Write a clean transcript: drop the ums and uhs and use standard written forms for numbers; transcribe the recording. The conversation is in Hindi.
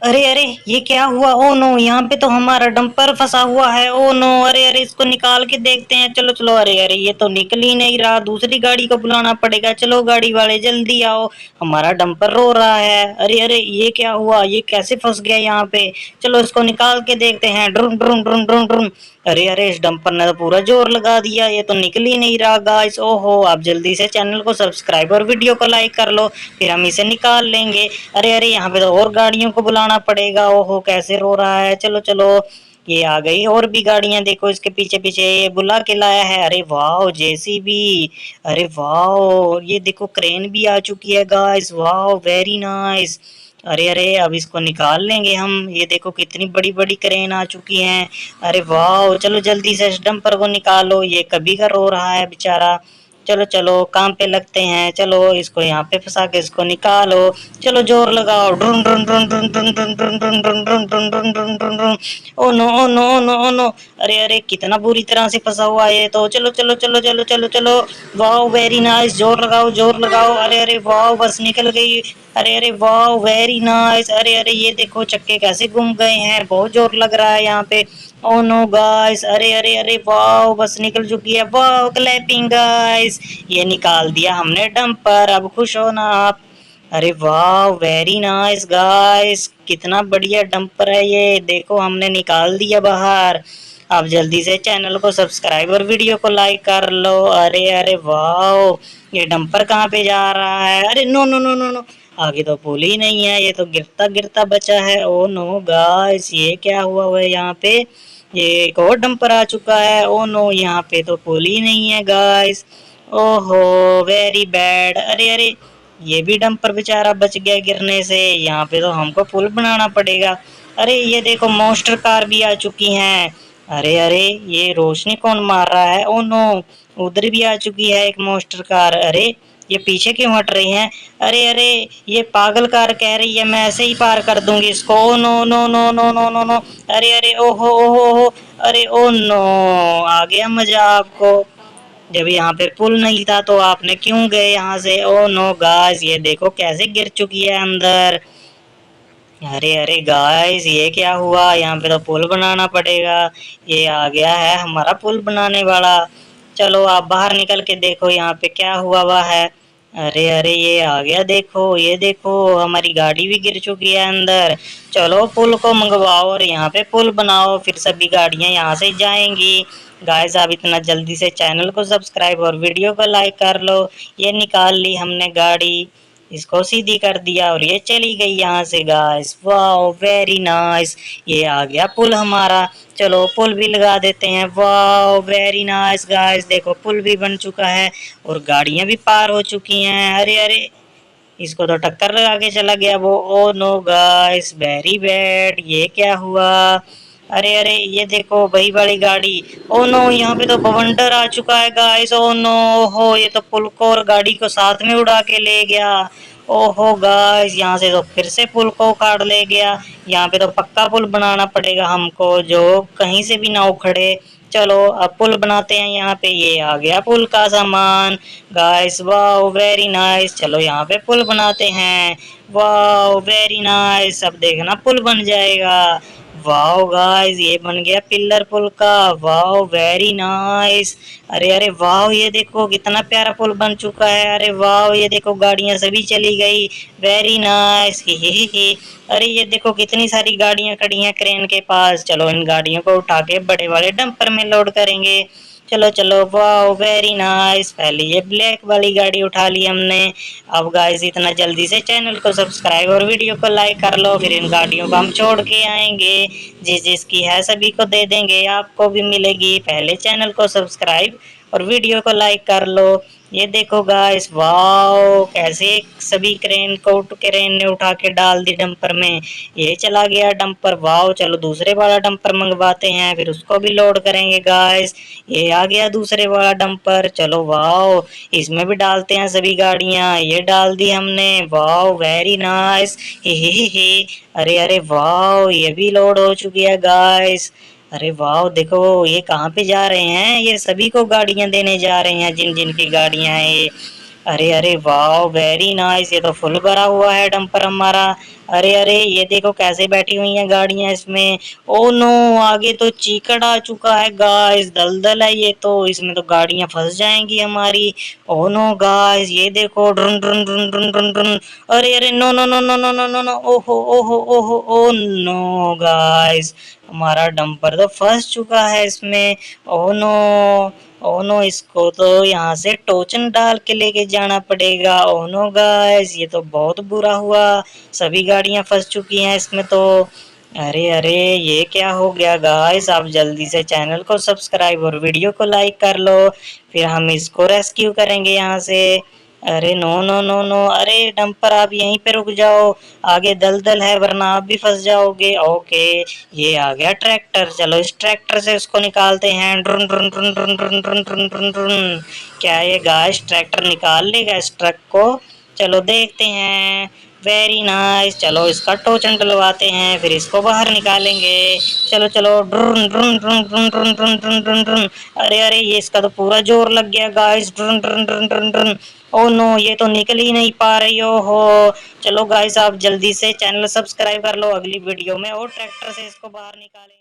अरे अरे, ये क्या हुआ? ओ नो, यहाँ पे तो हमारा डंपर फंसा हुआ है। ओ नो, अरे अरे, इसको निकाल के देखते हैं। चलो चलो, अरे अरे, ये तो निकल ही नहीं रहा। दूसरी गाड़ी को बुलाना पड़ेगा। चलो गाड़ी वाले जल्दी आओ, हमारा डंपर रो रहा है। अरे अरे, ये क्या हुआ? ये कैसे फंस गया यहाँ पे? चलो इसको निकाल के देखते हैं। ड्रुम ड्रुम ड्रुम ड्रुम ड्रुम। अरे अरे, इस डंपर ने तो पूरा जोर लगा दिया, ये तो निकल ही नहीं रहा गाइस। ओहो, आप जल्दी से चैनल को सब्सक्राइब और वीडियो को लाइक कर लो, फिर हम इसे निकाल लेंगे। अरे अरे, यहाँ पे तो और गाड़ियों को बुलाना पड़ेगा। ओहो, कैसे रो रहा है। चलो चलो, ये आ गई और भी गाड़ियां, देखो इसके पीछे पीछे ये बुला के लाया है। अरे वाह, जेसीबी। अरे वाह, ये देखो क्रेन भी आ चुकी है गाइस। वाह, वेरी नाइस। अरे अरे, अब इसको निकाल लेंगे हम। ये देखो कितनी बड़ी बड़ी क्रेन आ चुकी हैं। अरे वाह, चलो जल्दी से इस डंपर को निकालो, ये कभी का रो रहा है बेचारा। चलो चलो, काम पे लगते हैं। चलो इसको यहाँ पे फंसा के इसको निकालो। चलो जोर लगाओ। ड्रुन ड्रुन ड्रुन ड्रुन ड्रुन ड्रुन ड्रुन ड्रुन ड्रुन ड्रुन ड्रुन ड्रुन ड्रुन ड्रुन ड्रुन। Oh no oh no oh no oh no. अरे अरे, कितना बुरी तरह से फंसा हुआ है ये तो। चलो चलो चलो चलो चलो चलो। वाह, वेरी नाइस। जोर लगाओ जोर लगाओ। अरे अरे वाह, बस निकल गई। अरे अरे वाह, वेरी नाइस। अरे अरे, ये देखो चक्के कैसे घूम गए हैं, बहुत जोर लग रहा है यहाँ पे। ओ नो गाइस, अरे अरे अरे, वाह, बस निकल चुकी है। वाह, क्लैपिंग गाइस, ये निकाल दिया हमने डंपर। अब खुश हो ना आप? अरे वाह, वेरी नाइस गाइस, कितना बढ़िया डंपर है ये, देखो हमने निकाल दिया बाहर। आप जल्दी से चैनल को सब्सक्राइब और वीडियो को लाइक कर लो। अरे अरे वाह, ये डंपर कहाँ पे जा रहा है? अरे no no no no no, आगे तो पुल ही नहीं है, ये तो गिरता गिरता बचा है। ओ नो गाइस, ये क्या हुआ है यहाँ पे? ये एक और डंपर आ चुका है। ओ नो, यहाँ पे तो पुल ही नहीं है गाइस। ओहो, वेरी बैड। अरे अरे, ये भी डंपर बेचारा बच गया गिरने से। यहाँ पे तो हमको पुल बनाना पड़ेगा। अरे ये देखो, मॉन्स्टर कार भी आ चुकी हैं। अरे अरे, ये रोशनी कौन मार रहा है? ओ नो, उधर भी आ चुकी है एक मॉन्स्टर कार। अरे, ये पीछे क्यों हट रही हैं? अरे अरे, ये पागल कार कह रही है मैं ऐसे ही पार कर दूंगी इसको। Oh no no no no no no no. अरे अरे, ओहो ओहो ओहो। अरे ओ नो, आ गया मजा आपको? जब यहाँ पे पुल नहीं था तो आपने क्यों गए यहाँ से? ओ नो गाइस, ये देखो कैसे गिर चुकी है अंदर। अरे अरे गाइस, ये क्या हुआ? यहाँ पे तो पुल बनाना पड़ेगा। ये आ गया है हमारा पुल बनाने वाला। चलो आप बाहर निकल के देखो यहाँ पे क्या हुआ है। अरे अरे, ये आ गया, देखो ये देखो, हमारी गाड़ी भी गिर चुकी है अंदर। चलो पुल को मंगवाओ और यहाँ पे पुल बनाओ, फिर सभी गाड़ियां यहाँ से जाएंगी। गाइस, आप इतना जल्दी से चैनल को सब्सक्राइब और वीडियो को लाइक कर लो। ये निकाल ली हमने गाड़ी, इसको सीधी कर दिया और ये चली गई यहाँ से गाइस। वाह, वेरी नाइस। ये आ गया पुल हमारा। चलो पुल भी लगा देते हैं। वाह, वेरी नाइस गाइस, देखो पुल भी बन चुका है और गाड़ियां भी पार हो चुकी हैं। अरे अरे, इसको तो टक्कर लगा के चला गया वो। Oh no guys, very bad, ये क्या हुआ? अरे अरे, ये देखो वही वाली गाड़ी। ओ नो, यहाँ पे तो बवंडर आ चुका है गाइस। ओ नो हो, ये तो पुल को और गाड़ी को साथ में उड़ा के ले गया। ओहो गाइस, यहाँ से तो फिर से पुल को उखाड़ ले गया। यहाँ पे तो पक्का पुल बनाना पड़ेगा हमको, जो कहीं से भी ना उखड़े। चलो अब पुल बनाते हैं यहाँ पे। ये आ गया पुल का सामान गाइस। वाह, वेरी नाइस। चलो यहाँ पे पुल बनाते हैं। वाह, वेरी नाइस, अब देखना पुल बन जाएगा। वाह गाइस, ये बन गया पिलर पुल का। वाह, वेरी नाइस। अरे अरे वाह, ये देखो कितना प्यारा पुल बन चुका है। अरे वाह, ये देखो गाड़ियां सभी चली गई। वेरी नाइस, ही। अरे ये देखो कितनी सारी गाड़ियां खड़ी हैं क्रेन के पास। चलो इन गाड़ियों को उठा के बड़े वाले डंपर में लोड करेंगे। चलो चलो, वाह, वेरी नाइस। पहले ये ब्लैक वाली गाड़ी उठा ली हमने। अब गाइस, इतना जल्दी से चैनल को सब्सक्राइब और वीडियो को लाइक कर लो, फिर इन गाड़ियों को हम छोड़ के आएंगे। जिस जिसकी है सभी को दे देंगे, आपको भी मिलेगी। पहले चैनल को सब्सक्राइब और वीडियो को लाइक कर लो। ये देखो गाइस, वाओ, कैसे सभी क्रेन ने उठा के डाल दी डंपर में। ये चला गया डंपर। वाओ, चलो दूसरे वाला डंपर मंगवाते हैं, फिर उसको भी लोड करेंगे गाइस। ये आ गया दूसरे वाला डंपर। चलो वाओ, इसमें भी डालते हैं सभी गाड़ियां। ये डाल दी हमने। वाओ, वेरी नाइस, ही। अरे अरे वाओ, ये भी लोड हो चुकी है गाइस। अरे वाह, देखो ये कहाँ पे जा रहे हैं? ये सभी को गाड़ियां देने जा रहे हैं, जिन जिन की गाड़ियां हैं ये। अरे अरे वाह, वेरी नाइस। ये तो फुल भरा हुआ है डंपर हमारा। अरे अरे ये देखो कैसे बैठी हुई हैं गाड़ियां इसमें। ओ नो, आगे तो चीकड़ आ चुका है गाइस, दलदल है ये तो, इसमें तो गाड़ियां फंस जाएंगी हमारी। ओ नो गाइस, ये देखो ड्रन ड्रन ड्रन ड्रन ड्रन ड्रन। अरे अरे no no no no no no no no, ओहो ओहो ओहो ओ नो गाइस, हमारा डंपर तो फंस चुका है इसमें। ओ नो, ओ नो, इसको तो यहाँ से टोचन डाल के लेके जाना पड़ेगा। ओ नो गाइस, ये तो बहुत बुरा हुआ, सभी गाड़ियां फंस चुकी हैं इसमें तो। अरे अरे ये क्या हो गया गाइस, आप जल्दी से चैनल को सब्सक्राइब और वीडियो को लाइक कर लो, फिर हम इसको रेस्क्यू करेंगे यहाँ से। अरे नो नो नो नो, अरे डंपर आप यहीं पे रुक जाओ, आगे दलदल है वरना आप भी फंस जाओगे। ओके, ये आ गया ट्रैक्टर, चलो इस ट्रैक्टर से इसको निकालते हैं। ड्रुन ड्रुन ड्रुन ड्रुन ड्रुन ड्रुन ड्रुन ड्रुन ड्रुन। क्या ये गाइस ट्रैक्टर निकाल लेगा इस ट्रक को? चलो देखते हैं। वेरी नाइस, चलो इसका टोचन डलवाते हैं फिर इसको बाहर निकालेंगे। चलो चलो, ड्रुन ड्रुन ड्रुन ड्रुन ड्रुन ड्रुन ड्रुन ड्रुन ड्रुन। अरे अरे ये इसका तो पूरा जोर लग गया गाइस, ड्रुन ड्रुन ड्रुन ड्रुन ड्रुन। ओ नो, ये तो निकल ही नहीं पा रही हो। चलो गाइस, आप जल्दी से चैनल सब्सक्राइब कर लो, अगली वीडियो में और ट्रैक्टर से इसको बाहर निकालें।